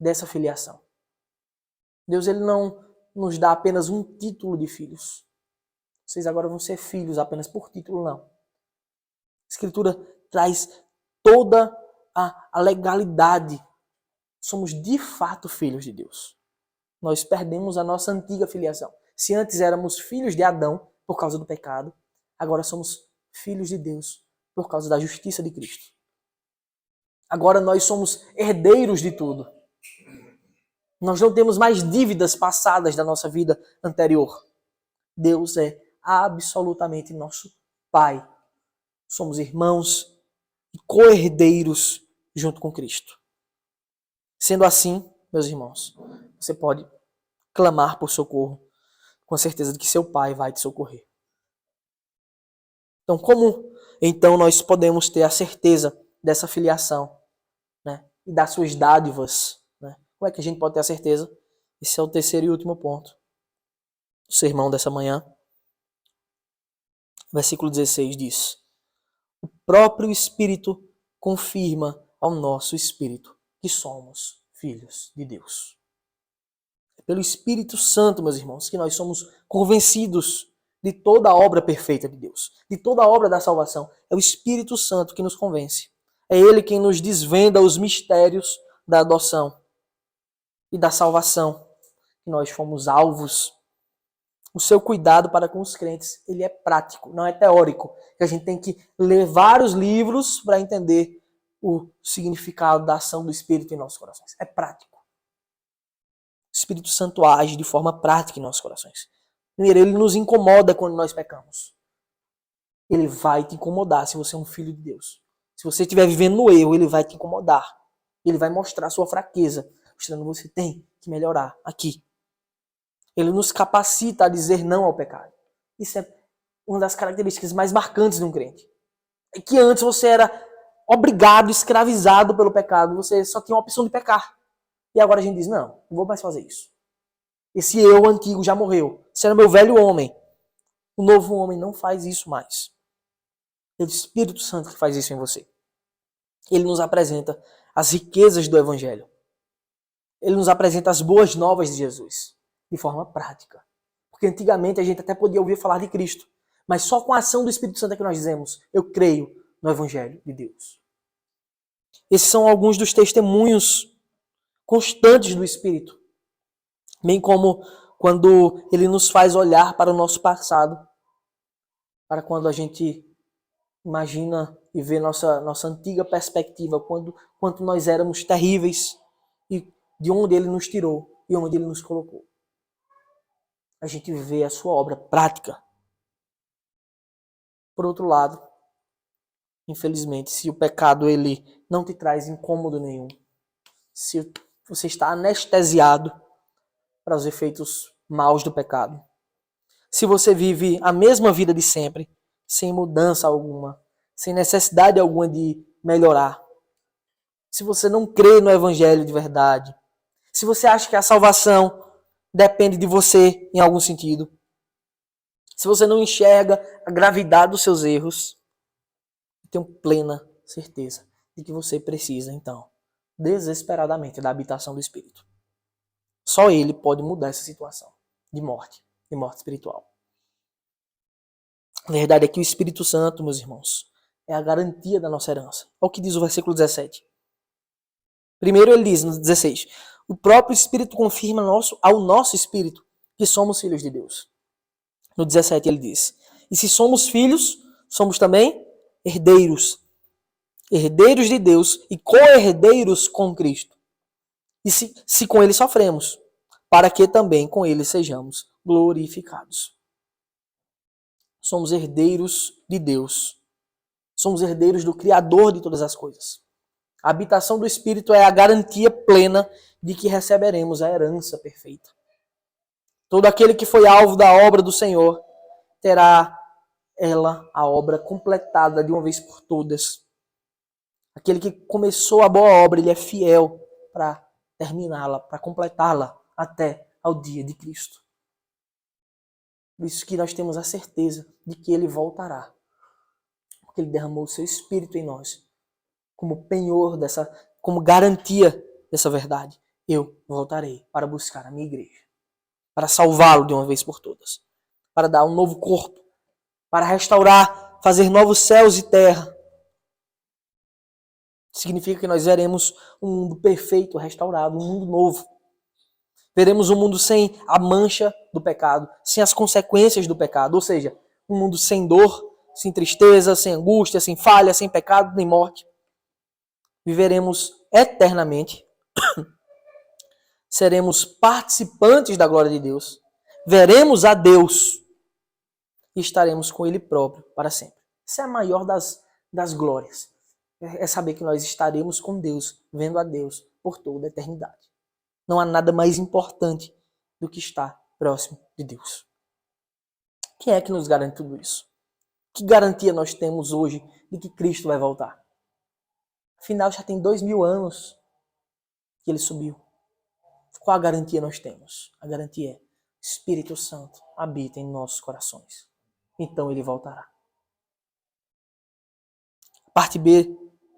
dessa filiação. Deus ele não nos dá apenas um título de filhos. Vocês agora vão ser filhos apenas por título, não. A Escritura traz toda a legalidade. Somos de fato filhos de Deus. Nós perdemos a nossa antiga filiação. Se antes éramos filhos de Adão por causa do pecado, agora somos filhos de Deus por causa da justiça de Cristo. Agora nós somos herdeiros de tudo. Nós não temos mais dívidas passadas da nossa vida anterior. Deus é absolutamente nosso Pai. Somos irmãos e co-herdeiros junto com Cristo. Sendo assim, meus irmãos, você pode clamar por socorro com a certeza de que seu Pai vai te socorrer. Então, como então nós podemos ter a certeza dessa filiação, né, e das suas dádivas? Né? Como é que a gente pode ter a certeza? Esse é o terceiro e último ponto do sermão dessa manhã. Versículo 16 diz: o próprio Espírito confirma ao nosso espírito que somos filhos de Deus. É pelo Espírito Santo, meus irmãos, que nós somos convencidos de toda a obra perfeita de Deus, de toda a obra da salvação. É o Espírito Santo que nos convence. É Ele quem nos desvenda os mistérios da adoção e da salvação, que nós fomos alvos. O seu cuidado para com os crentes, ele é prático, não é teórico. Que a gente tem que ler vários livros para entender o significado da ação do Espírito em nossos corações. É prático. O Espírito Santo age de forma prática em nossos corações. Primeiro, ele nos incomoda quando nós pecamos. Ele vai te incomodar se você é um filho de Deus. Se você estiver vivendo no erro, ele vai te incomodar. Ele vai mostrar a sua fraqueza, mostrando que você tem que melhorar aqui. Ele nos capacita a dizer não ao pecado. Isso é uma das características mais marcantes de um crente. É que antes você era obrigado, escravizado pelo pecado. Você só tinha a opção de pecar. E agora a gente diz, não vou mais fazer isso. Esse eu antigo já morreu. Esse era meu velho homem. O novo homem não faz isso mais. É o Espírito Santo que faz isso em você. Ele nos apresenta as riquezas do Evangelho. Ele nos apresenta as boas novas de Jesus. De forma prática. Porque antigamente a gente até podia ouvir falar de Cristo. Mas só com a ação do Espírito Santo é que nós dizemos, eu creio no Evangelho de Deus. Esses são alguns dos testemunhos constantes do Espírito. Bem como quando ele nos faz olhar para o nosso passado. Para quando a gente imagina e vê nossa antiga perspectiva. Quanto nós éramos terríveis. E de onde ele nos tirou. E onde ele nos colocou. A gente vê a sua obra prática. Por outro lado, infelizmente, se o pecado ele não te traz incômodo nenhum, se você está anestesiado para os efeitos maus do pecado, se você vive a mesma vida de sempre, sem mudança alguma, sem necessidade alguma de melhorar, se você não crê no evangelho de verdade, se você acha que a salvação depende de você em algum sentido, se você não enxerga a gravidade dos seus erros, eu tenho plena certeza de que você precisa, então, desesperadamente da habitação do Espírito. Só Ele pode mudar essa situação de morte espiritual. A verdade é que o Espírito Santo, meus irmãos, é a garantia da nossa herança. Olha o que diz o versículo 17. Primeiro ele diz, no 16, o próprio Espírito confirma ao nosso Espírito que somos filhos de Deus. No 17 ele diz, e se somos filhos, somos também herdeiros. Herdeiros de Deus e co-herdeiros com Cristo. E se com ele sofremos, para que também com ele sejamos glorificados. Somos herdeiros de Deus. Somos herdeiros do Criador de todas as coisas. A habitação do Espírito é a garantia plena de que receberemos a herança perfeita. Todo aquele que foi alvo da obra do Senhor terá a obra completada de uma vez por todas. Aquele que começou a boa obra, ele é fiel para terminá-la, para completá-la até ao dia de Cristo. Por isso que nós temos a certeza de que ele voltará. Porque ele derramou o seu Espírito em nós, como penhor como garantia dessa verdade. Eu voltarei para buscar a minha igreja, para salvá-lo de uma vez por todas, para dar um novo corpo, para restaurar, fazer novos céus e terra. Significa que nós veremos um mundo perfeito, restaurado, um mundo novo. Veremos um mundo sem a mancha do pecado, sem as consequências do pecado, ou seja, um mundo sem dor, sem tristeza, sem angústia, sem falha, sem pecado, nem morte. Viveremos eternamente, seremos participantes da glória de Deus, veremos a Deus e estaremos com Ele próprio para sempre. Essa é a maior das glórias. É saber que nós estaremos com Deus, vendo a Deus por toda a eternidade. Não há nada mais importante do que estar próximo de Deus. Quem é que nos garante tudo isso? Que garantia nós temos hoje de que Cristo vai voltar? Afinal, já tem 2000 anos que Ele subiu. Qual a garantia nós temos? A garantia é: Espírito Santo habita em nossos corações. Então Ele voltará. A parte B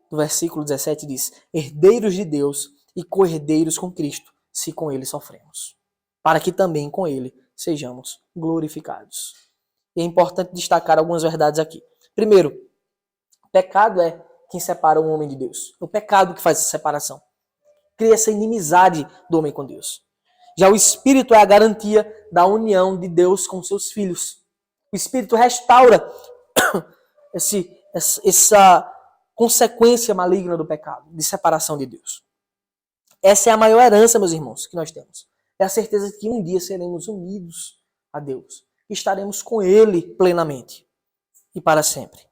do versículo 17 diz: herdeiros de Deus e co-herdeiros com Cristo, se com Ele sofremos, para que também com Ele sejamos glorificados. E é importante destacar algumas verdades aqui. Primeiro, pecado é quem separa o homem de Deus. É o pecado que faz essa separação. Cria essa inimizade do homem com Deus. Já o Espírito é a garantia da união de Deus com seus filhos. O Espírito restaura essa consequência maligna do pecado, de separação de Deus. Essa é a maior herança, meus irmãos, que nós temos. É a certeza de que um dia seremos unidos a Deus. E estaremos com Ele plenamente e para sempre.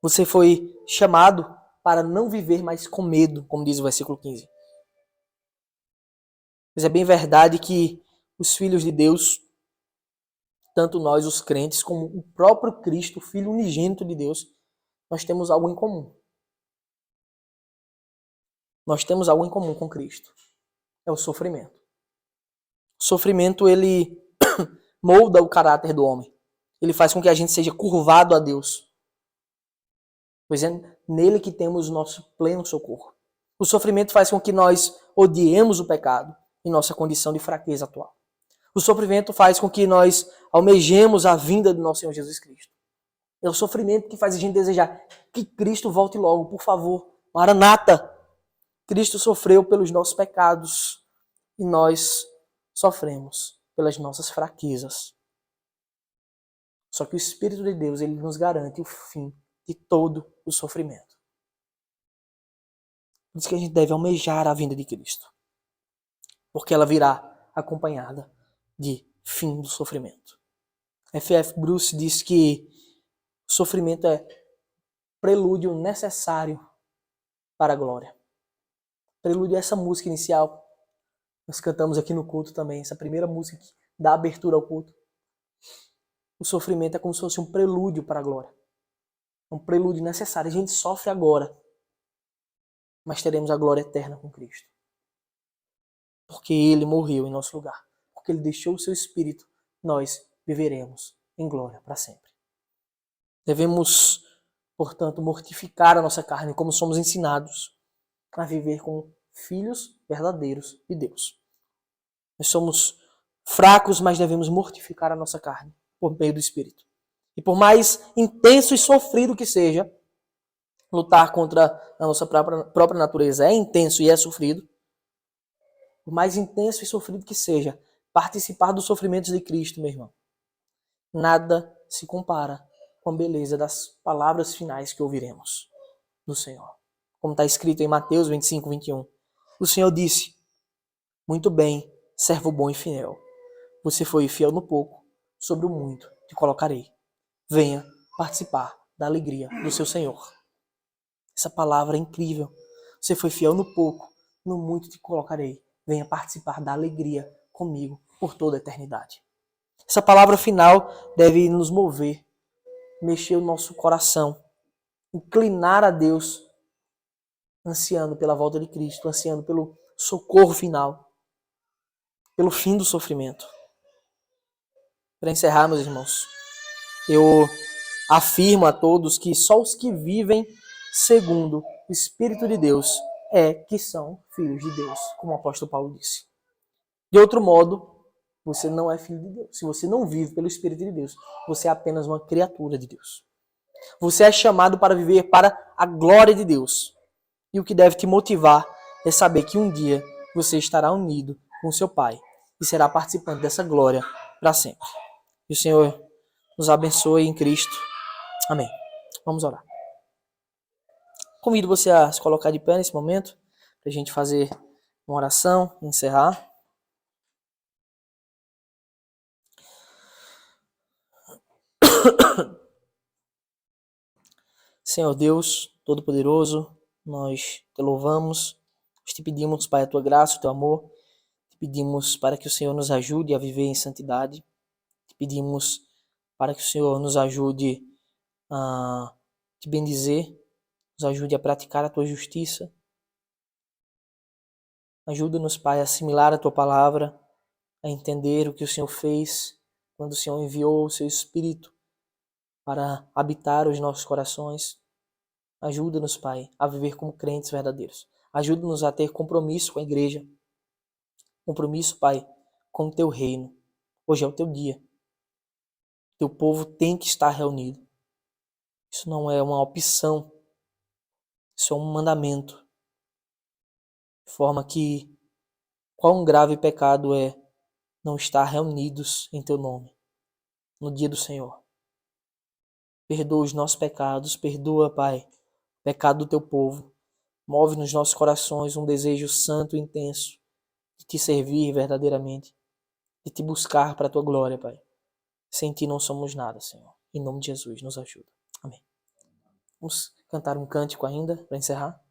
Você foi chamado para não viver mais com medo, como diz o versículo 15. Mas é bem verdade que os filhos de Deus, tanto nós, os crentes, como o próprio Cristo, o Filho unigênito de Deus, nós temos algo em comum. Nós temos algo em comum com Cristo. É o sofrimento. O sofrimento, ele molda o caráter do homem. Ele faz com que a gente seja curvado a Deus. Pois é nele que temos o nosso pleno socorro. O sofrimento faz com que nós odiemos o pecado em nossa condição de fraqueza atual. O sofrimento faz com que nós almejemos a vinda do nosso Senhor Jesus Cristo. É o sofrimento que faz a gente desejar que Cristo volte logo, por favor. Maranata! Cristo sofreu pelos nossos pecados e nós sofremos pelas nossas fraquezas. Só que o Espírito de Deus, ele nos garante o fim de todo o sofrimento. Por isso que a gente deve almejar a vinda de Cristo. Porque ela virá acompanhada de fim do sofrimento. F.F. Bruce diz que o sofrimento é prelúdio necessário para a glória. Prelúdio é essa música inicial. Nós cantamos aqui no culto também, essa primeira música que dá abertura ao culto. O sofrimento é como se fosse um prelúdio para a glória. Um prelúdio necessário. A gente sofre agora mas teremos a glória eterna com Cristo. Porque Ele morreu em nosso lugar. Porque Ele deixou o seu Espírito, nós viveremos em glória para sempre. Devemos, portanto, mortificar a nossa carne, como somos ensinados a viver como filhos verdadeiros de Deus. Nós somos fracos, mas devemos mortificar a nossa carne por meio do Espírito. E por mais intenso e sofrido que seja, lutar contra a nossa própria natureza é intenso e é sofrido. Por mais intenso e sofrido que seja, participar dos sofrimentos de Cristo, meu irmão, nada se compara com a beleza das palavras finais que ouviremos do Senhor. Como está escrito em Mateus 25, 21. O Senhor disse: muito bem, servo bom e fiel. Você foi fiel no pouco, sobre o muito te colocarei. Venha participar da alegria do seu Senhor. Essa palavra é incrível. Você foi fiel no pouco, no muito te colocarei. Venha participar da alegria comigo por toda a eternidade. Essa palavra final deve nos mover, mexer o nosso coração, inclinar a Deus, ansiando pela volta de Cristo, ansiando pelo socorro final, pelo fim do sofrimento. Para encerrar, meus irmãos, eu afirmo a todos que só os que vivem segundo o Espírito de Deus que são filhos de Deus, como o apóstolo Paulo disse. De outro modo, você não é filho de Deus. Se você não vive pelo Espírito de Deus, você é apenas uma criatura de Deus. Você é chamado para viver para a glória de Deus. E o que deve te motivar é saber que um dia você estará unido com seu Pai e será participante dessa glória para sempre. E o Senhor nos abençoe em Cristo. Amém. Vamos orar. Convido você a se colocar de pé nesse momento, para a gente fazer uma oração e encerrar. Senhor Deus Todo-Poderoso, nós te louvamos, nós te pedimos, Pai, a tua graça, o teu amor, te pedimos para que o Senhor nos ajude a viver em santidade, te pedimos para que o Senhor nos ajude a te bendizer, nos ajude a praticar a tua justiça. Ajuda-nos, Pai, a assimilar a tua palavra, a entender o que o Senhor fez quando o Senhor enviou o seu Espírito para habitar os nossos corações. Ajuda-nos, Pai, a viver como crentes verdadeiros. Ajuda-nos a ter compromisso com a igreja. Compromisso, Pai, com o teu reino. Hoje é o teu dia. Teu povo tem que estar reunido. Isso não é uma opção. Isso é um mandamento. De forma que quão grave pecado é não estar reunidos em teu nome no dia do Senhor. Perdoa os nossos pecados. Perdoa, Pai, o pecado do teu povo. Move nos nossos corações um desejo santo e intenso de te servir verdadeiramente, de te buscar para a tua glória, Pai. Sem ti não somos nada, Senhor. Em nome de Jesus, nos ajuda. Amém. Vamos cantar um cântico ainda para encerrar.